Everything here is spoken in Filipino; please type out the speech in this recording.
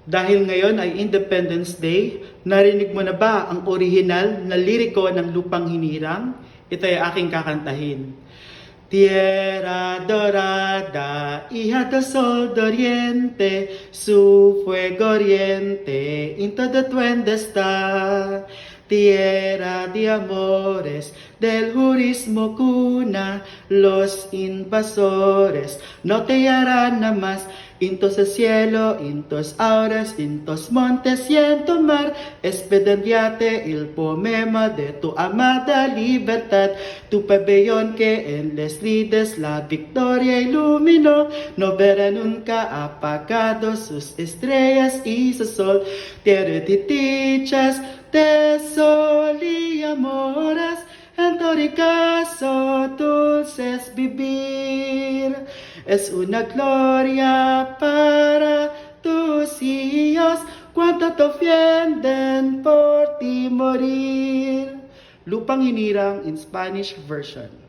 Dahil ngayon ay Independence Day, narinig mo na ba ang orihinal na liriko ng Lupang Hinirang? Ito ay aking kakantahin. Tierra dorada, hija del sol de oriente, su fuego oriente, into the duende está. Tierra de amores, del jurismo cuna, los invasores no te hallarán nada más. Intos el cielo, intos auras, intos montes y en tu mar, expediente el poema de tu amada libertad, tu pabellón que en les lides la victoria iluminó, no verá nunca apagado sus estrellas y su sol, tierra de dichas, de sol y amores, en todo caso dulces vivir. Es una gloria para tus hijos, cuanto te ofenden por ti morir. Lupang Hinirang in Spanish version.